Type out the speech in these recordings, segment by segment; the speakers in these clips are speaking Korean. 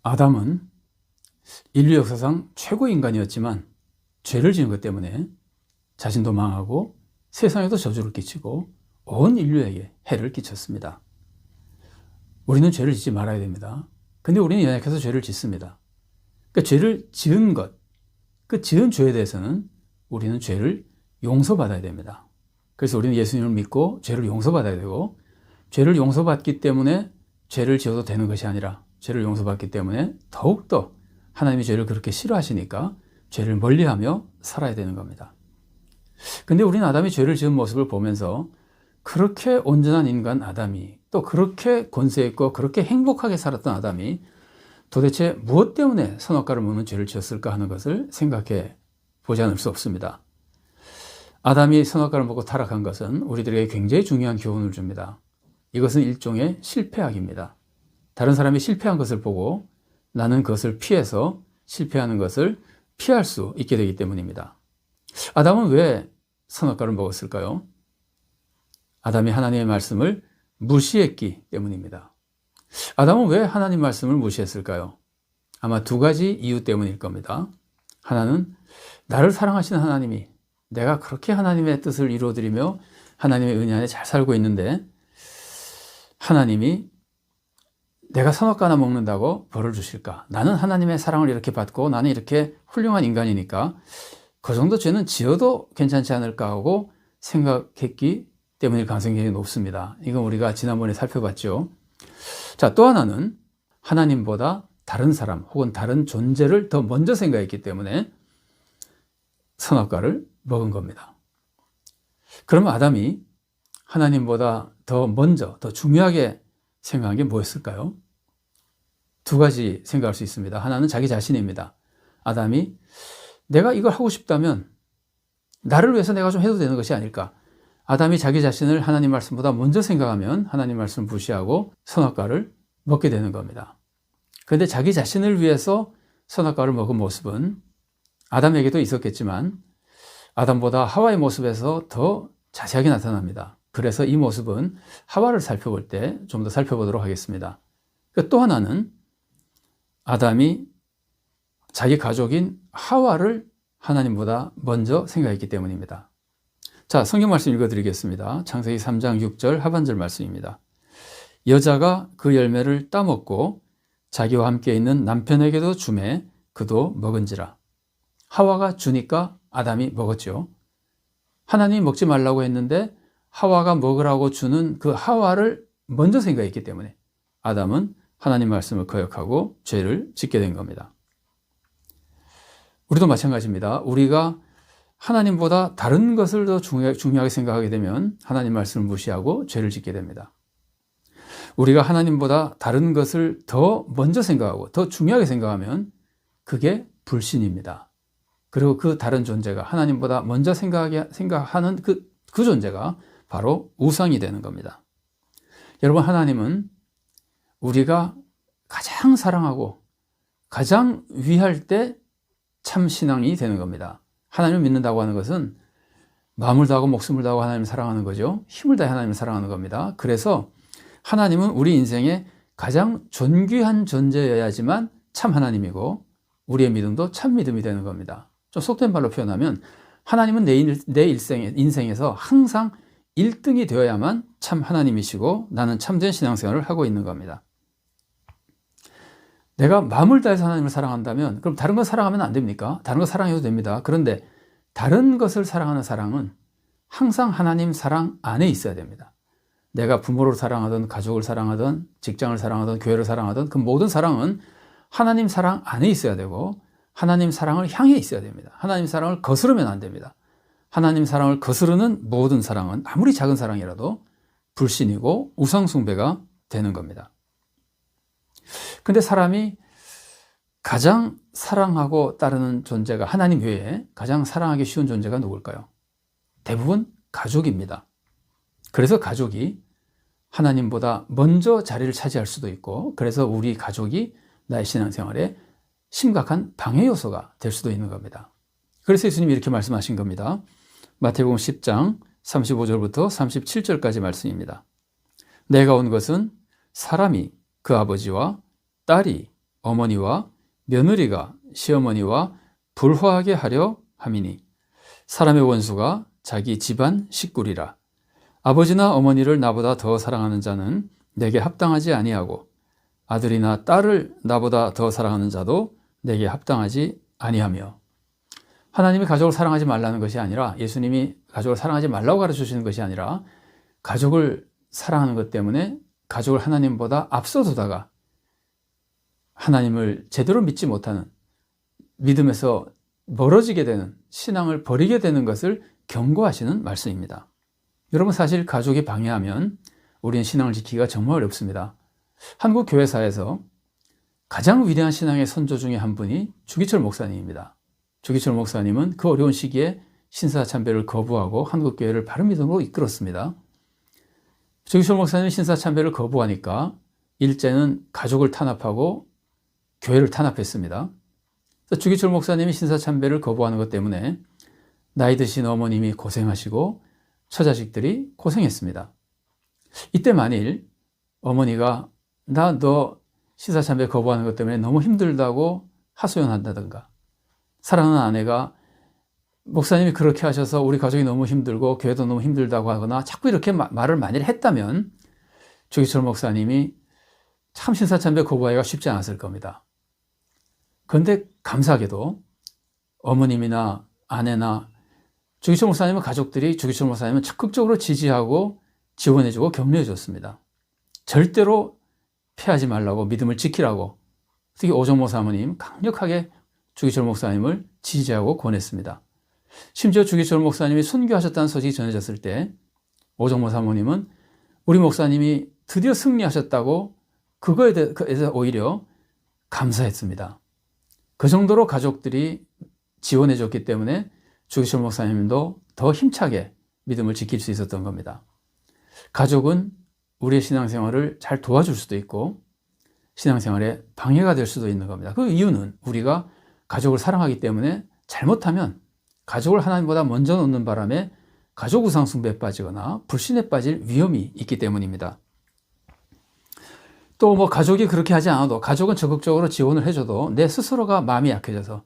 아담은 인류 역사상 최고 인간이었지만 죄를 지은 것 때문에 자신도 망하고 세상에도 저주를 끼치고 온 인류에게 해를 끼쳤습니다. 우리는 죄를 짓지 말아야 됩니다. 근데 우리는 연약해서 죄를 짓습니다. 그러니까 죄를 지은 것, 그 지은 죄에 대해서는 우리는 죄를 용서받아야 됩니다. 그래서 우리는 예수님을 믿고 죄를 용서받아야 되고, 죄를 용서받기 때문에 죄를 지어도 되는 것이 아니라 죄를 용서받기 때문에 더욱더 하나님이 죄를 그렇게 싫어하시니까 죄를 멀리하며 살아야 되는 겁니다. 근데 우리는 아담이 죄를 지은 모습을 보면서 그렇게 온전한 인간 아담이, 또 그렇게 권세 있고 그렇게 행복하게 살았던 아담이 도대체 무엇 때문에 선악과를 먹는 죄를 지었을까 하는 것을 생각해 보지 않을 수 없습니다. 아담이 선악과를 먹고 타락한 것은 우리들에게 굉장히 중요한 교훈을 줍니다. 이것은 일종의 실패학입니다. 다른 사람이 실패한 것을 보고 나는 그것을 피해서 실패하는 것을 피할 수 있게 되기 때문입니다. 아담은 왜 선악과를 먹었을까요? 아담이 하나님의 말씀을 무시했기 때문입니다. 아담은 왜 하나님 말씀을 무시했을까요? 아마 두 가지 이유 때문일 겁니다. 하나는 나를 사랑하시는 하나님이, 내가 그렇게 하나님의 뜻을 이루어드리며 하나님의 은혜 안에 잘 살고 있는데 하나님이 내가 선악과 하나 먹는다고 벌을 주실까? 나는 하나님의 사랑을 이렇게 받고 나는 이렇게 훌륭한 인간이니까 그 정도 죄는 지어도 괜찮지 않을까 하고 생각했기 때문일 가능성이 굉장히 높습니다. 이건 우리가 지난번에 살펴봤죠. 자, 또 하나는 하나님보다 다른 사람 혹은 다른 존재를 더 먼저 생각했기 때문에 선악과를 먹은 겁니다. 그러면 아담이 하나님보다 더 먼저, 더 중요하게 생각한 게 뭐였을까요? 두 가지 생각할 수 있습니다. 하나는 자기 자신입니다. 아담이 내가 이걸 하고 싶다면 나를 위해서 내가 좀 해도 되는 것이 아닐까? 아담이 자기 자신을 하나님 말씀보다 먼저 생각하면 하나님 말씀을 무시하고 선악과를 먹게 되는 겁니다. 그런데 자기 자신을 위해서 선악과를 먹은 모습은 아담에게도 있었겠지만 아담보다 하와의 모습에서 더 자세하게 나타납니다. 그래서 이 모습은 하와를 살펴볼 때 좀 더 살펴보도록 하겠습니다. 또 하나는 아담이 자기 가족인 하와를 하나님보다 먼저 생각했기 때문입니다. 자, 성경 말씀 읽어드리겠습니다. 창세기 3장 6절 하반절 말씀입니다. 여자가 그 열매를 따먹고 자기와 함께 있는 남편에게도 주매 그도 먹은지라. 하와가 주니까 아담이 먹었죠. 하나님이 먹지 말라고 했는데 하와가 먹으라고 주는 그 하와를 먼저 생각했기 때문에 아담은 하나님 말씀을 거역하고 죄를 짓게 된 겁니다. 우리도 마찬가지입니다. 우리가 하나님보다 다른 것을 더 중요하게 생각하게 되면 하나님 말씀을 무시하고 죄를 짓게 됩니다. 우리가 하나님보다 다른 것을 더 먼저 생각하고 더 중요하게 생각하면 그게 불신입니다. 그리고 그 다른 존재가 하나님보다 먼저 생각하는 그 존재가 바로 우상이 되는 겁니다. 여러분, 하나님은 우리가 가장 사랑하고 가장 위할 때 참 신앙이 되는 겁니다. 하나님을 믿는다고 하는 것은 마음을 다하고 목숨을 다하고 하나님을 사랑하는 거죠. 힘을 다해 하나님을 사랑하는 겁니다. 그래서 하나님은 우리 인생에 가장 존귀한 존재여야지만 참 하나님이고 우리의 믿음도 참 믿음이 되는 겁니다. 좀 속된 말로 표현하면 하나님은 내 인생에서 항상 1등이 되어야만 참 하나님이시고 나는 참된 신앙생활을 하고 있는 겁니다. 내가 마음을 다해서 하나님을 사랑한다면 그럼 다른 걸 사랑하면 안 됩니까? 다른 거 사랑해도 됩니다. 그런데 다른 것을 사랑하는 사랑은 항상 하나님 사랑 안에 있어야 됩니다. 내가 부모를 사랑하든 가족을 사랑하든 직장을 사랑하든 교회를 사랑하든 그 모든 사랑은 하나님 사랑 안에 있어야 되고 하나님 사랑을 향해 있어야 됩니다. 하나님 사랑을 거스르면 안 됩니다. 하나님 사랑을 거스르는 모든 사랑은 아무리 작은 사랑이라도 불신이고 우상숭배가 되는 겁니다. 근데 사람이 가장 사랑하고 따르는 존재가 하나님 외에 가장 사랑하기 쉬운 존재가 누굴까요? 대부분 가족입니다. 그래서 가족이 하나님보다 먼저 자리를 차지할 수도 있고 그래서 우리 가족이 나의 신앙생활에 심각한 방해 요소가 될 수도 있는 겁니다. 그래서 예수님이 이렇게 말씀하신 겁니다. 마태복음 10장 35절부터 37절까지 말씀입니다. 내가 온 것은 사람이 그 아버지와 딸이 어머니와 며느리가 시어머니와 불화하게 하려 함이니 사람의 원수가 자기 집안 식구리라. 아버지나 어머니를 나보다 더 사랑하는 자는 내게 합당하지 아니하고 아들이나 딸을 나보다 더 사랑하는 자도 내게 합당하지 아니하며. 하나님이 가족을 사랑하지 말라는 것이 아니라, 예수님이 가족을 사랑하지 말라고 가르쳐주시는 것이 아니라, 가족을 사랑하는 것 때문에 가족을 하나님보다 앞서 두다가 하나님을 제대로 믿지 못하는, 믿음에서 멀어지게 되는, 신앙을 버리게 되는 것을 경고하시는 말씀입니다. 여러분, 사실 가족이 방해하면 우리는 신앙을 지키기가 정말 어렵습니다. 한국 교회사에서 가장 위대한 신앙의 선조 중에 한 분이 주기철 목사님입니다. 주기철 목사님은 그 어려운 시기에 신사참배를 거부하고 한국교회를 바른 믿음으로 이끌었습니다. 주기철 목사님이 신사참배를 거부하니까 일제는 가족을 탄압하고 교회를 탄압했습니다. 주기철 목사님이 신사참배를 거부하는 것 때문에 나이 드신 어머님이 고생하시고 처자식들이 고생했습니다. 이때 만일 어머니가 너 신사참배 거부하는 것 때문에 너무 힘들다고 하소연한다든가, 사랑하는 아내가 목사님이 그렇게 하셔서 우리 가족이 너무 힘들고 교회도 너무 힘들다고 하거나 자꾸 이렇게 말을 만일 했다면 주기철 목사님이 참 신사참배 거부하기가 쉽지 않았을 겁니다. 그런데 감사하게도 어머님이나 아내나 주기철 목사님의 가족들이 주기철 목사님을 적극적으로 지지하고 지원해주고 격려해줬습니다. 절대로 패하지 말라고, 믿음을 지키라고, 특히 오정모 사모님 강력하게 주기철 목사님을 지지하고 권했습니다. 심지어 주기철 목사님이 순교하셨다는 소식이 전해졌을 때 오정모 사모님은 우리 목사님이 드디어 승리하셨다고 그거에 대해서 오히려 감사했습니다. 그 정도로 가족들이 지원해줬기 때문에 주기철 목사님도 더 힘차게 믿음을 지킬 수 있었던 겁니다. 가족은 우리의 신앙생활을 잘 도와줄 수도 있고 신앙생활에 방해가 될 수도 있는 겁니다. 그 이유는 우리가 가족을 사랑하기 때문에 잘못하면 가족을 하나님보다 먼저 놓는 바람에 가족 우상 숭배에 빠지거나 불신에 빠질 위험이 있기 때문입니다. 또 가족이 그렇게 하지 않아도, 가족은 적극적으로 지원을 해줘도 내 스스로가 마음이 약해져서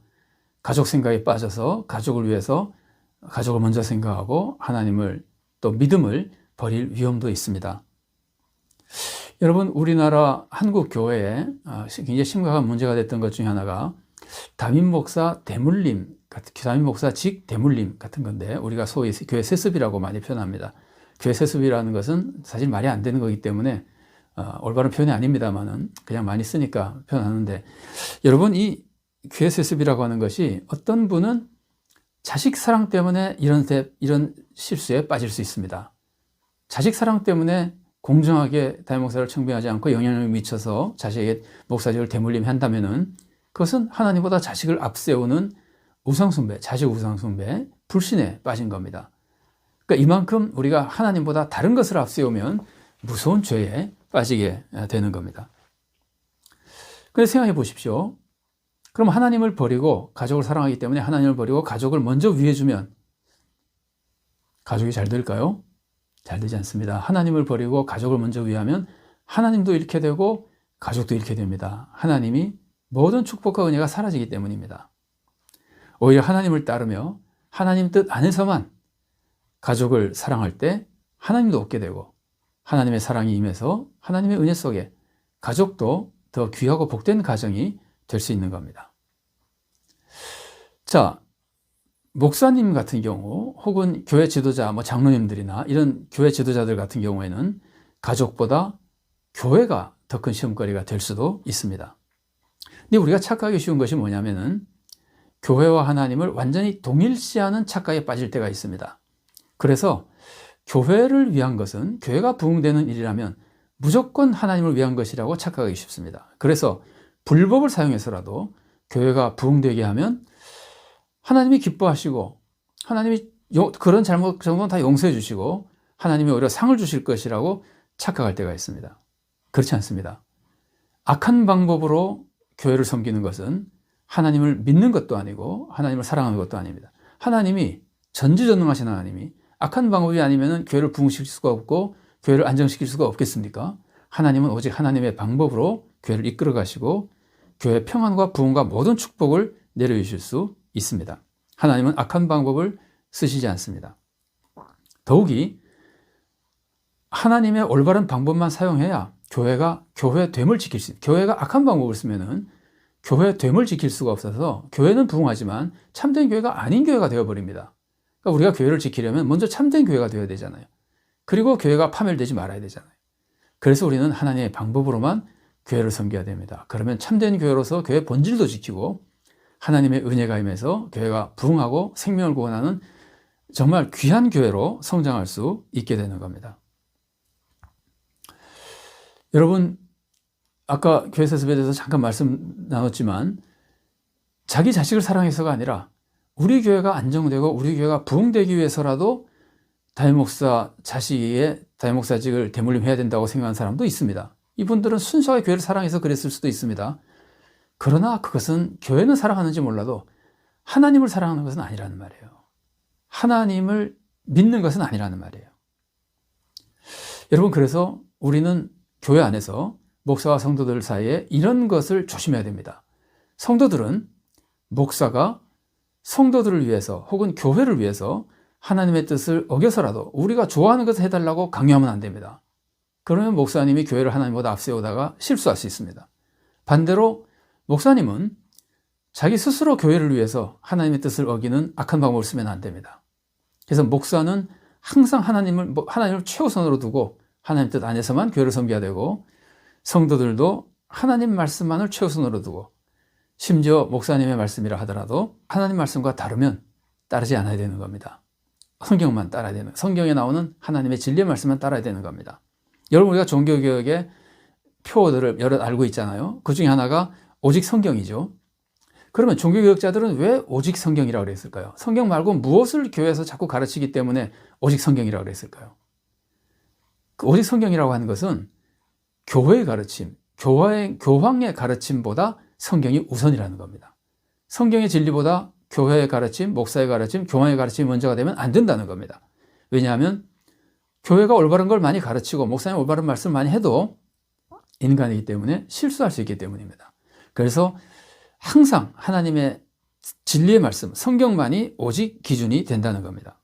가족 생각에 빠져서 가족을 위해서 가족을 먼저 생각하고 하나님을 또 믿음을 버릴 위험도 있습니다. 여러분, 우리나라 한국 교회에 굉장히 심각한 문제가 됐던 것 중에 하나가 담임 목사 대물림, 담임 목사 직 대물림 같은 건데, 우리가 소위 교회 세습이라고 많이 표현합니다. 교회 세습이라는 것은 사실 말이 안 되는 거기 때문에 올바른 표현이 아닙니다만은 그냥 많이 쓰니까 표현하는데, 여러분, 이 교회 세습이라고 하는 것이 어떤 분은 자식 사랑 때문에 이런 실수에 빠질 수 있습니다. 자식 사랑 때문에 공정하게 담임 목사를 청빙하지 않고 영향을 미쳐서 자식에게 목사직을 대물림한다면은 그것은 하나님보다 자식을 앞세우는 우상숭배, 자식 우상숭배, 불신에 빠진 겁니다. 그러니까 이만큼 우리가 하나님보다 다른 것을 앞세우면 무서운 죄에 빠지게 되는 겁니다. 그래서 생각해 보십시오. 그럼 하나님을 버리고 가족을 사랑하기 때문에 하나님을 버리고 가족을 먼저 위해 주면 가족이 잘 될까요? 잘 되지 않습니다. 하나님을 버리고 가족을 먼저 위하면 하나님도 잃게 되고 가족도 잃게 됩니다. 하나님이 모든 축복과 은혜가 사라지기 때문입니다. 오히려 하나님을 따르며 하나님 뜻 안에서만 가족을 사랑할 때 하나님도 얻게 되고 하나님의 사랑이 임해서 하나님의 은혜 속에 가족도 더 귀하고 복된 가정이 될 수 있는 겁니다. 자, 목사님 같은 경우 혹은 교회 지도자, 장로님들이나 이런 교회 지도자들 같은 경우에는 가족보다 교회가 더 큰 시험거리가 될 수도 있습니다. 근데 우리가 착각하기 쉬운 것이 뭐냐면은 교회와 하나님을 완전히 동일시하는 착각에 빠질 때가 있습니다. 그래서 교회를 위한 것은, 교회가 부흥되는 일이라면 무조건 하나님을 위한 것이라고 착각하기 쉽습니다. 그래서 불법을 사용해서라도 교회가 부흥되게 하면 하나님이 기뻐하시고 하나님이 그런 잘못 정도는 다 용서해 주시고 하나님이 오히려 상을 주실 것이라고 착각할 때가 있습니다. 그렇지 않습니다. 악한 방법으로 교회를 섬기는 것은 하나님을 믿는 것도 아니고 하나님을 사랑하는 것도 아닙니다. 하나님이 전지전능하신 하나님이 악한 방법이 아니면 교회를 부흥시킬 수가 없고 교회를 안정시킬 수가 없겠습니까? 하나님은 오직 하나님의 방법으로 교회를 이끌어 가시고 교회 평안과 부흥과 모든 축복을 내려주실 수 있습니다. 하나님은 악한 방법을 쓰시지 않습니다. 더욱이 하나님의 올바른 방법만 사용해야 교회됨을 지킬 수 있습니다. 교회가 악한 방법을 쓰면은 교회됨을 지킬 수가 없어서 교회는 부흥하지만 참된 교회가 아닌 교회가 되어버립니다. 그러니까 우리가 교회를 지키려면 먼저 참된 교회가 되어야 되잖아요. 그리고 교회가 파멸되지 말아야 되잖아요. 그래서 우리는 하나님의 방법으로만 교회를 섬겨야 됩니다. 그러면 참된 교회로서 교회 본질도 지키고 하나님의 은혜가 임해서 교회가 부흥하고 생명을 구원하는 정말 귀한 교회로 성장할 수 있게 되는 겁니다. 여러분, 아까 교회 세습에 대해서 잠깐 말씀 나눴지만 자기 자식을 사랑해서가 아니라 우리 교회가 안정되고 우리 교회가 부흥되기 위해서라도 담임목사 자식의 담임목사직을 대물림해야 된다고 생각하는 사람도 있습니다. 이분들은 순수하게 교회를 사랑해서 그랬을 수도 있습니다. 그러나 그것은 교회는 사랑하는지 몰라도 하나님을 사랑하는 것은 아니라는 말이에요. 하나님을 믿는 것은 아니라는 말이에요. 여러분, 그래서 우리는 교회 안에서 목사와 성도들 사이에 이런 것을 조심해야 됩니다. 성도들은 목사가 성도들을 위해서 혹은 교회를 위해서 하나님의 뜻을 어겨서라도 우리가 좋아하는 것을 해달라고 강요하면 안 됩니다. 그러면 목사님이 교회를 하나님보다 앞세우다가 실수할 수 있습니다. 반대로 목사님은 자기 스스로 교회를 위해서 하나님의 뜻을 어기는 악한 방법을 쓰면 안 됩니다. 그래서 목사는 항상 하나님을 최우선으로 두고 하나님 뜻 안에서만 교회를 섬겨야 되고, 성도들도 하나님 말씀만을 최우선으로 두고, 심지어 목사님의 말씀이라 하더라도 하나님 말씀과 다르면 따르지 않아야 되는 겁니다. 성경만 따라야 되는, 성경에 나오는 하나님의 진리의 말씀만 따라야 되는 겁니다. 여러분, 우리가 종교개혁의 표어들을 여러 알고 있잖아요. 그 중에 하나가 오직 성경이죠. 그러면 종교개혁자들은 왜 오직 성경이라고 그랬을까요? 성경 말고 무엇을 교회에서 자꾸 가르치기 때문에 오직 성경이라고 그랬을까요? 그 오직 성경이라고 하는 것은 교회의 가르침, 교황의 가르침보다 성경이 우선이라는 겁니다. 성경의 진리보다 교회의 가르침, 목사의 가르침, 교황의 가르침이 먼저가 되면 안 된다는 겁니다. 왜냐하면 교회가 올바른 걸 많이 가르치고 목사님 올바른 말씀을 많이 해도 인간이기 때문에 실수할 수 있기 때문입니다. 그래서 항상 하나님의 진리의 말씀, 성경만이 오직 기준이 된다는 겁니다.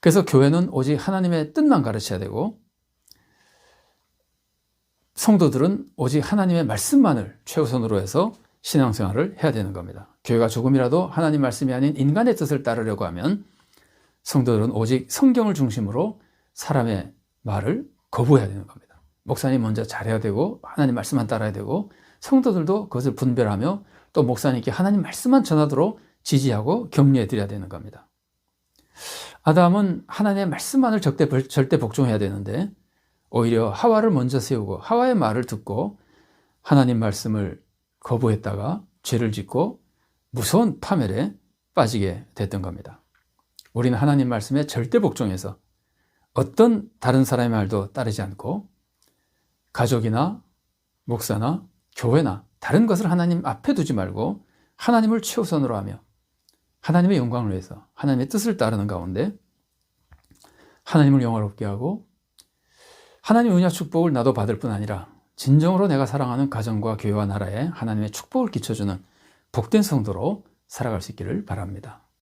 그래서 교회는 오직 하나님의 뜻만 가르쳐야 되고, 성도들은 오직 하나님의 말씀만을 최우선으로 해서 신앙생활을 해야 되는 겁니다. 교회가 조금이라도 하나님 말씀이 아닌 인간의 뜻을 따르려고 하면 성도들은 오직 성경을 중심으로 사람의 말을 거부해야 되는 겁니다. 목사님 먼저 잘해야 되고 하나님 말씀만 따라야 되고, 성도들도 그것을 분별하며 또 목사님께 하나님 말씀만 전하도록 지지하고 격려해 드려야 되는 겁니다. 아담은 하나님의 말씀만을 절대 복종해야 되는데 오히려 하와를 먼저 세우고 하와의 말을 듣고 하나님 말씀을 거부했다가 죄를 짓고 무서운 파멸에 빠지게 됐던 겁니다. 우리는 하나님 말씀에 절대 복종해서 어떤 다른 사람의 말도 따르지 않고 가족이나 목사나 교회나 다른 것을 하나님 앞에 두지 말고 하나님을 최우선으로 하며 하나님의 영광을 위해서 하나님의 뜻을 따르는 가운데 하나님을 영화롭게 하고 하나님의 은혜와 축복을 나도 받을 뿐 아니라 진정으로 내가 사랑하는 가정과 교회와 나라에 하나님의 축복을 끼쳐주는 복된 성도로 살아갈 수 있기를 바랍니다.